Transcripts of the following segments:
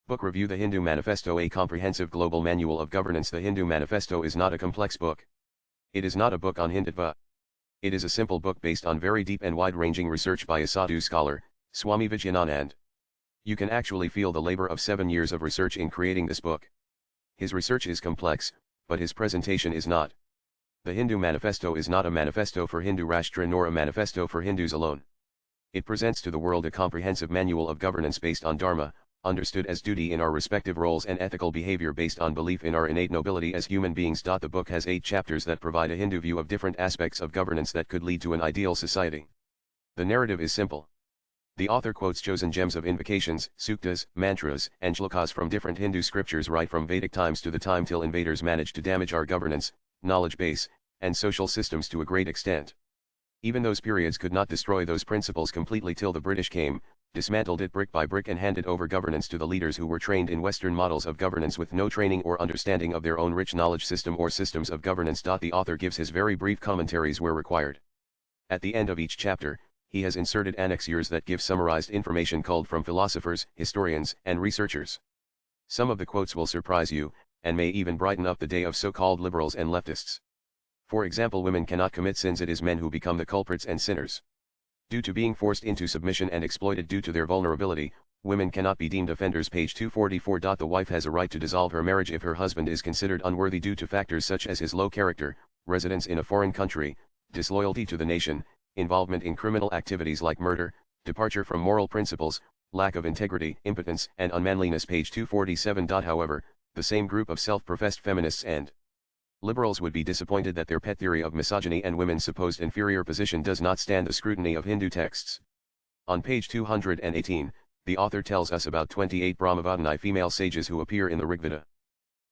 Book Review: The Hindu Manifesto, a comprehensive global manual of governance. The Hindu Manifesto is not a complex book. It is not a book on Hindutva. It is a simple book based on very deep and wide-ranging research by a Sadhu scholar, Swami Vijayanand. You can actually feel the labor of 7 years of research in creating this book. His research is complex, but his presentation is not. The Hindu Manifesto is not a manifesto for Hindu Rashtra nor a manifesto for Hindus alone. It presents to the world a comprehensive manual of governance based on Dharma, understood as duty in our respective roles, and ethical behavior based on belief in our innate nobility as human beings. The book has 8 chapters that provide a Hindu view of different aspects of governance that could lead to an ideal society. The narrative is simple. The author quotes chosen gems of invocations, suktas, mantras, and shlokas from different Hindu scriptures right from Vedic times to the time till invaders managed to damage our governance, knowledge base, and social systems to a great extent. Even those periods could not destroy those principles completely till the British came, dismantled it brick by brick, and handed over governance to the leaders who were trained in Western models of governance with no training or understanding of their own rich knowledge system or systems of governance. The author gives his very brief commentaries where required. At the end of each chapter, he has inserted annexures that give summarized information culled from philosophers, historians, and researchers. Some of the quotes will surprise you, and may even brighten up the day of so-called liberals and leftists. For example, women cannot commit sins, it is men who become the culprits and sinners. Due to being forced into submission and exploited due to their vulnerability, women cannot be deemed offenders. Page 244. The wife has a right to dissolve her marriage if her husband is considered unworthy due to factors such as his low character, residence in a foreign country, disloyalty to the nation, involvement in criminal activities like murder, departure from moral principles, lack of integrity, impotence, and unmanliness. Page 247. However, the same group of self-professed feminists and liberals would be disappointed that their pet theory of misogyny and women's supposed inferior position does not stand the scrutiny of Hindu texts. On page 218, the author tells us about 28 Brahmavadini female sages who appear in the Rigveda.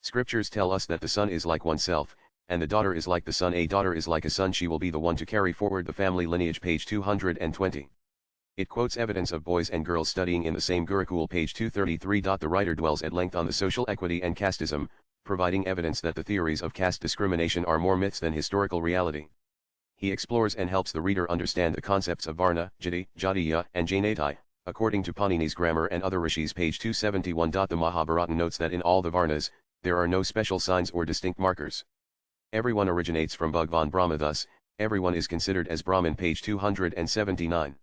Scriptures tell us that the son is like oneself, and the daughter is like the son. A daughter is like a son, she will be the one to carry forward the family lineage. Page 220. It quotes evidence of boys and girls studying in the same Gurukul. Page 233. The writer dwells at length on the social equity and casteism, providing evidence that the theories of caste discrimination are more myths than historical reality. He explores and helps the reader understand the concepts of Varna, Jati, Jatiya, and Janati, according to Panini's grammar and other rishis. Page 271. The Mahabharata notes that in all the Varnas, there are no special signs or distinct markers. Everyone originates from Bhagwan Brahma, thus, everyone is considered as Brahmin. Page 279.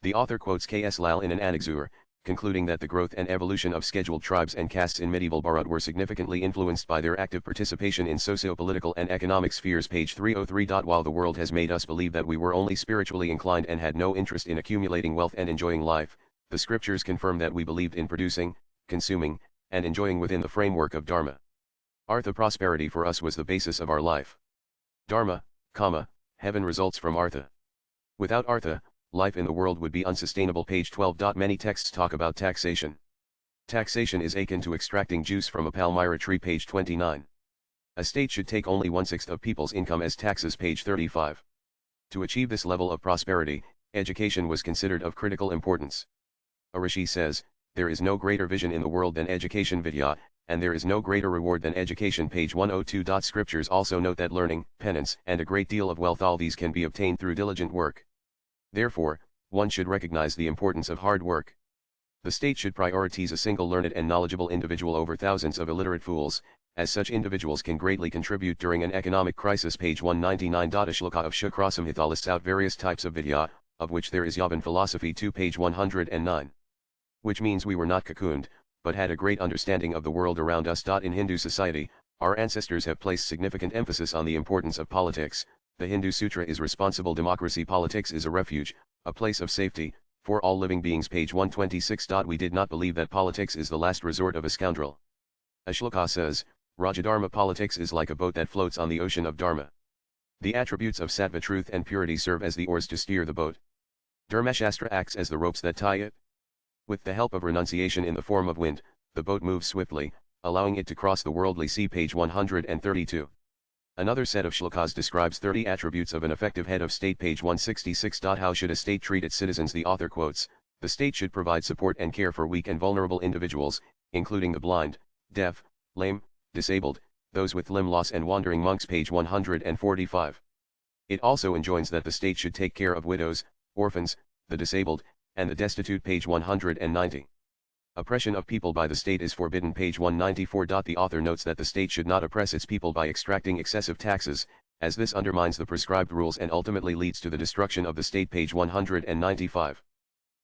The author quotes K.S. Lal in an annexure, concluding that the growth and evolution of scheduled tribes and castes in medieval Bharat were significantly influenced by their active participation in socio-political and economic spheres. Page 303. While the world has made us believe that we were only spiritually inclined and had no interest in accumulating wealth and enjoying life, the scriptures confirm that we believed in producing, consuming, and enjoying within the framework of Dharma. Artha, prosperity for us was the basis of our life. Dharma, heaven results from Artha. Without Artha, life in the world would be unsustainable. Page 12. Many texts talk about taxation. Taxation is akin to extracting juice from a palmyra tree. Page 29. A state should take only 1/6 of people's income as taxes. Page 35. To achieve this level of prosperity, education was considered of critical importance. A rishi says, there is no greater vision in the world than education, vidya, and there is no greater reward than education. Page 102. Scriptures also note that learning, penance, and a great deal of wealth, all these can be obtained through diligent work. Therefore, one should recognize the importance of hard work. The state should prioritize a single learned and knowledgeable individual over thousands of illiterate fools, as such individuals can greatly contribute during an economic crisis. Page 199. A shloka of Shukra Samhita lists out various types of vidya, of which there is Yavan philosophy too. Page 109. Which means we were not cocooned, but had a great understanding of the world around us. In Hindu society, our ancestors have placed significant emphasis on the importance of politics. The Hindu Sutra is responsible democracy. Politics is a refuge, a place of safety, for all living beings. Page 126. We did not believe that politics is the last resort of a scoundrel. A shloka says, Rajadharma, politics is like a boat that floats on the ocean of Dharma. The attributes of sattva, truth and purity, serve as the oars to steer the boat. Dharmashastra acts as the ropes that tie it. With the help of renunciation in the form of wind, the boat moves swiftly, allowing it to cross the worldly sea. Page 132. Another set of shlokas describes 30 attributes of an effective head of state. Page 166. How should a state treat its citizens? The author quotes, the state should provide support and care for weak and vulnerable individuals, including the blind, deaf, lame, disabled, those with limb loss and wandering monks. Page 145. It also enjoins that the state should take care of widows, orphans, the disabled, and the destitute. Page 190. Oppression of people by the state is forbidden. Page 194. The author notes that the state should not oppress its people by extracting excessive taxes, as this undermines the prescribed rules and ultimately leads to the destruction of the state. Page 195.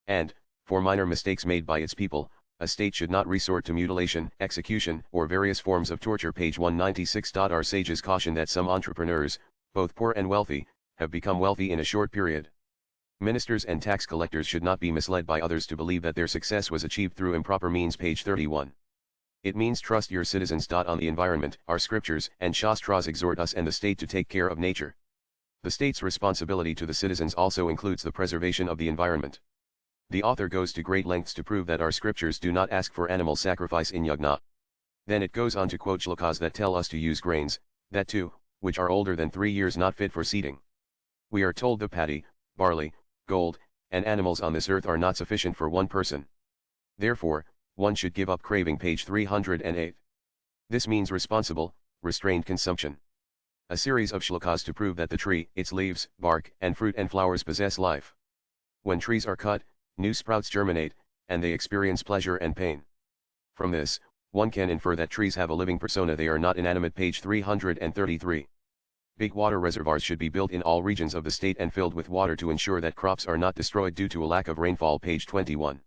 And, for minor mistakes made by its people, a state should not resort to mutilation, execution, or various forms of torture. Page 196. Our sages caution that some entrepreneurs, both poor and wealthy, have become wealthy in a short period. Ministers and tax collectors should not be misled by others to believe that their success was achieved through improper means. Page 31. It means trust your citizens. On the environment, our scriptures and shastras exhort us and the state to take care of nature. The state's responsibility to the citizens also includes the preservation of the environment. The author goes to great lengths to prove that our scriptures do not ask for animal sacrifice in yajna. Then it goes on to quote shlokas that tell us to use grains, that too, which are older than 3 years, not fit for seeding. We are told the paddy, barley, gold, and animals on this earth are not sufficient for one person. Therefore, one should give up craving. Page 308. This means responsible, restrained consumption. A series of shlokas to prove that the tree, its leaves, bark, and fruit and flowers possess life. When trees are cut, new sprouts germinate, and they experience pleasure and pain. From this, one can infer that trees have a living persona, they are not inanimate. Page 333. Big water reservoirs should be built in all regions of the state and filled with water to ensure that crops are not destroyed due to a lack of rainfall. Page 21.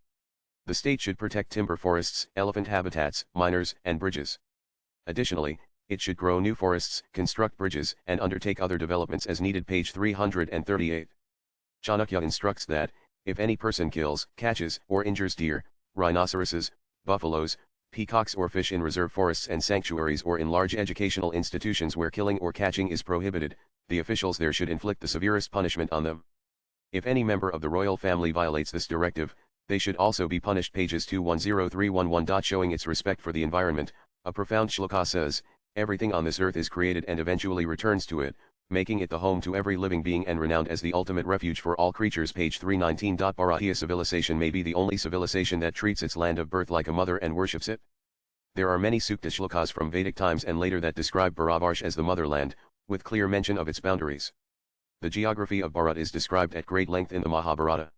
The state should protect timber forests, elephant habitats, miners, and bridges. Additionally, it should grow new forests, construct bridges, and undertake other developments as needed. Page 338. Chanakya instructs that, if any person kills, catches, or injures deer, rhinoceroses, buffaloes, peacocks or fish in reserve forests and sanctuaries or in large educational institutions where killing or catching is prohibited, the officials there should inflict the severest punishment on them. If any member of the royal family violates this directive, they should also be punished. Pages 210311. Showing its respect for the environment, a profound shloka says, everything on this earth is created and eventually returns to it, making it the home to every living being and renowned as the ultimate refuge for all creatures. Page 319. Bharatiya civilization may be the only civilization that treats its land of birth like a mother and worships it. There are many sukta shlokas from Vedic times and later that describe Bharavarsh as the motherland, with clear mention of its boundaries. The geography of Bharat is described at great length in the Mahabharata.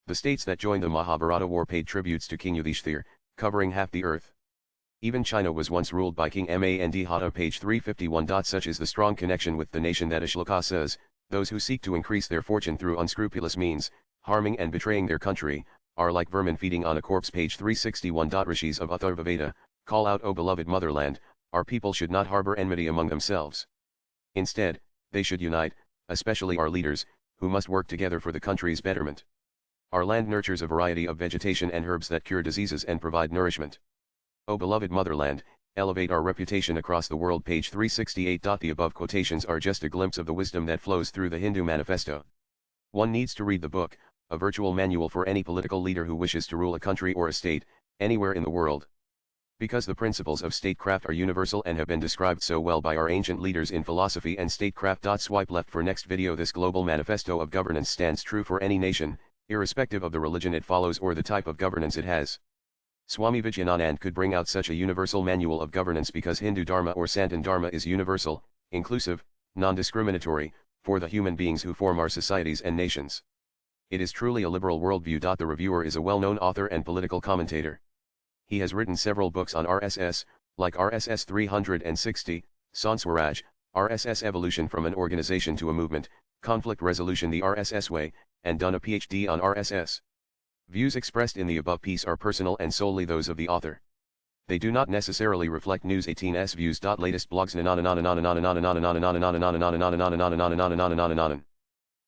The states that joined the Mahabharata war paid tributes to King Yudhishthir, covering half the earth. Even China was once ruled by King Mandhata. Page 351. Such is the strong connection with the nation that a shloka says, those who seek to increase their fortune through unscrupulous means, harming and betraying their country, are like vermin feeding on a corpse. Page 361. Rishis of Atharva Veda call out, O beloved motherland, our people should not harbor enmity among themselves. Instead, they should unite, especially our leaders, who must work together for the country's betterment. Our land nurtures a variety of vegetation and herbs that cure diseases and provide nourishment. O beloved motherland, elevate our reputation across the world. Page 368. The above quotations are just a glimpse of the wisdom that flows through the Hindu Manifesto. One needs to read the book, a virtual manual for any political leader who wishes to rule a country or a state, anywhere in the world. Because the principles of statecraft are universal and have been described so well by our ancient leaders in philosophy and statecraft. Swipe left for next video. This global manifesto of governance stands true for any nation, irrespective of the religion it follows or the type of governance it has. Swami Vijayanand could bring out such a universal manual of governance because Hindu Dharma or Sanatan Dharma is universal, inclusive, non-discriminatory, for the human beings who form our societies and nations. It is truly a liberal worldview. The reviewer is a well-known author and political commentator. He has written several books on RSS, like RSS 360, Sanswaraj, RSS Evolution from an Organization to a Movement, Conflict Resolution the RSS Way, and done a PhD on RSS. Views expressed in the above piece are personal and solely those of the author. They do not necessarily reflect News 18's views. Latest blogs